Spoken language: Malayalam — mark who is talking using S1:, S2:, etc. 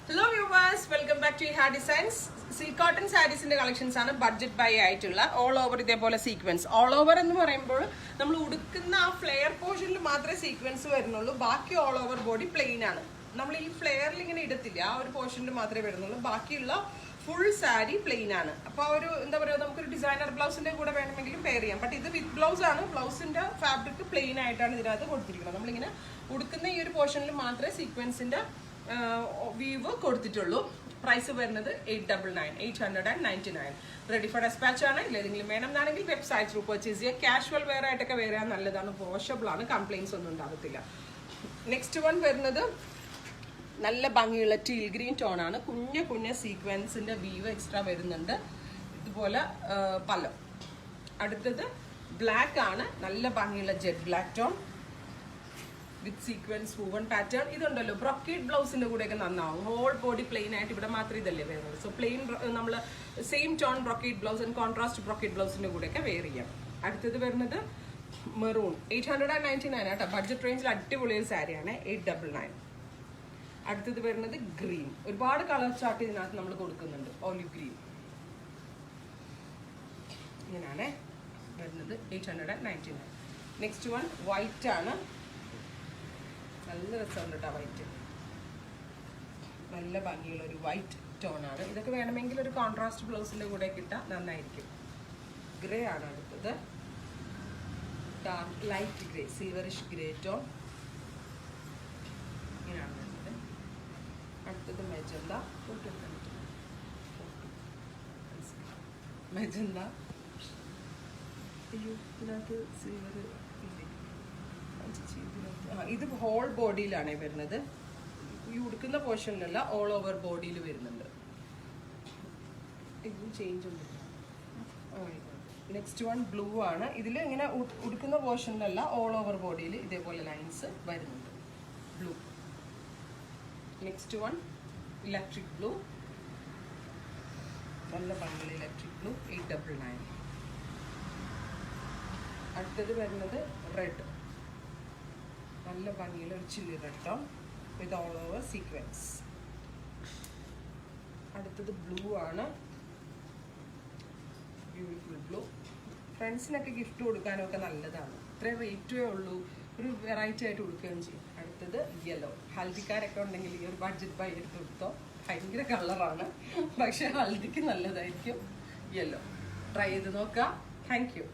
S1: Hello viewers, welcome back to Iha Designs. Silk cotton sarees in the collections are budget buy ആയിട്ടുള്ള all over ഇതേപോലെ സീക്വൻസ്. All over എന്ന് പറയുമ്പോൾ നമ്മൾ ഉടുക്കുന്ന ആ ഫ്ലെയർ പോർഷനിൽ മാത്രമേ സീക്വൻസ് വരുന്നുള്ളൂ. ബാക്കി all over ബോഡി പ്ലെയിൻ ആണ്. നമ്മൾ ഈ ഫ്ലെയറിൽ ഇങ്ങനെ ഇടത്തില്ല, ആ ഒരു പോർഷനിൽ മാത്രമേ വരുന്നുള്ളൂ. ബാക്കിയുള്ള ഫുൾ സാരി പ്ലെയിൻ ആണ്. അപ്പോൾ ഒരു എന്താ പറയുക, നമുക്കൊരു ഡിസൈനർ ബ്ലൗസിന്റെ കൂടെ വേണമെങ്കിലും പെയർ ചെയ്യാം. ബട്ട് ഇത് വിത്ത് ബ്ലൗസ് ആണ്. ബ്ലൗസിന്റെ ഫാബ്രിക് പ്ലെയിൻ ആയിട്ടാണ് ഇതിനകത്ത് കൊടുത്തിരിക്കുന്നത്. നമ്മളിങ്ങനെ ഉടുക്കുന്ന ഈ ഒരു പോർഷനിൽ മാത്രമേ സീക്വൻസിന്റെ വീവ് കൊടുത്തിട്ടുള്ളൂ. പ്രൈസ് വരുന്നത് 899. റെഡി ഫോർ ഡെസ്പാച്ച് ആണ്. ഇല്ലെങ്കിലും വേണമെന്നാണെങ്കിൽ വെബ്സൈറ്റ് ത്രൂ പർച്ചേസ് ചെയ്യുക. കാഷ്വൽ വെയർ ആയിട്ടൊക്കെ വരാൻ നല്ലതാണ്, വാഷബിൾ ആണ്, കംപ്ലൈൻസ് ഒന്നും ഉണ്ടാകത്തില്ല. നെക്സ്റ്റ് വൺ വരുന്നത് നല്ല ഭംഗിയുള്ള ടീൽ ഗ്രീൻ ടോൺ ആണ്. കുഞ്ഞ സീക്വൻസിന്റെ വീവ് എക്സ്ട്രാ വരുന്നുണ്ട്. ഇതുപോലെ പല്ലം. അടുത്തത് ബ്ലാക്ക് ആണ്, നല്ല ഭംഗിയുള്ള ജെറ്റ് ബ്ലാക്ക് ടോൺ വിത്ത് സീക്വൻസ് വൂവൺ പാറ്റേൺ. ഇതുണ്ടല്ലോ ബ്രൊക്കേഡ് ബ്ലൗസിന്റെ കൂടെയൊക്കെ നന്നാവും. ഹോൾ ബോഡി പ്ലെയിൻ ആയിട്ട് ഇവിടെ മാത്രമേ ഇതല്ലേ വരുന്നത്. സോ പ്ലെയിൻ നമ്മൾ same tone brocade blouse and contrast brocade ബ്ലൗസിന്റെ കൂടെയൊക്കെ വെയർ ചെയ്യാം. അടുത്തത് വരുന്നത് മെറൂൺ. 899 ആട്ടോ. ബഡ്ജറ്റ് റേഞ്ചിൽ അടിപൊളി ഒരു സാരിയാണ്. 899. അടുത്തത് വരുന്നത് ഗ്രീൻ. ഒരുപാട് കളർ ചാർട്ട് ഇതിനകത്ത് നമ്മൾ കൊടുക്കുന്നുണ്ട്. ഓലിവ് ഗ്രീൻ ഇങ്ങനെയാണ് വരുന്നത്. 899. നെക്സ്റ്റ് വൺ വൈറ്റ് ആണ്. നല്ല രസമുണ്ട് കേട്ടോ വൈറ്റ്. നല്ല ഭംഗിയുള്ള ഒരു വൈറ്റ് ടോൺ ആണ്. ഇതൊക്കെ വേണമെങ്കിൽ ഒരു കോൺട്രാസ്റ്റ് ബ്ലൗസിന്റെ കൂടെ കിട്ടാൻ നന്നായിരിക്കും. ഗ്രേ ആണ് അടുത്തത്. Dark light grey, silverish grey tone ഇങ്ങനെയാണ് വരുന്നത്. അടുത്തത് മെജന്ത. മെജന്ത. അയ്യോ, ഇതിനകത്ത് സിൽവർ ഇല്ലേ? ഇത് ഹോൾ ബോഡിയിലാണ് വരുന്നത്. ഈ ഉടുക്കുന്ന പോർഷനിലല്ല, ഓൾ ഓവർ ബോഡിയിൽ വരുന്നുണ്ട്. ഇത് ചേഞ്ച് ഉണ്ട്. നെക്സ്റ്റ് വൺ ബ്ലൂ ആണ്. ഇതിൽ ഇങ്ങനെ ഉടുക്കുന്ന പോർഷനിലല്ല, ഓൾ ഓവർ ബോഡിയിൽ ഇതേപോലെ ലൈൻസ് വരുന്നുണ്ട്. Blue. Next one electric blue. നല്ല ഭംഗിയുള്ള ഇലക്ട്രിക് ബ്ലൂ. 899. അടുത്തത് വരുന്നത് റെഡ്. നല്ല ഭംഗിയുള്ള ഒരു chilli red tone with all over sequence. അടുത്തത് ബ്ലൂ ആണ്. Beautiful blue. ഫ്രണ്ട്സിനൊക്കെ ഗിഫ്റ്റ് കൊടുക്കാനൊക്കെ നല്ലതാണ്. ഇത്രയും റേറ്റേ ഉള്ളൂ, ഒരു വെറൈറ്റി ആയിട്ട് കൊടുക്കുകയും ചെയ്യും. അടുത്തത് യെല്ലോ. ഹൽദിക്കാരൊക്കെ ഉണ്ടെങ്കിൽ ഈ ഒരു ബഡ്ജറ്റ് ബൈ എടുത്ത് കൊടുത്തോ. ഭയങ്കര കളറാണ്, പക്ഷെ ഹൽദിക്ക് നല്ലതായിരിക്കും യെല്ലോ. ട്രൈ ചെയ്ത് നോക്കാം. Thank you.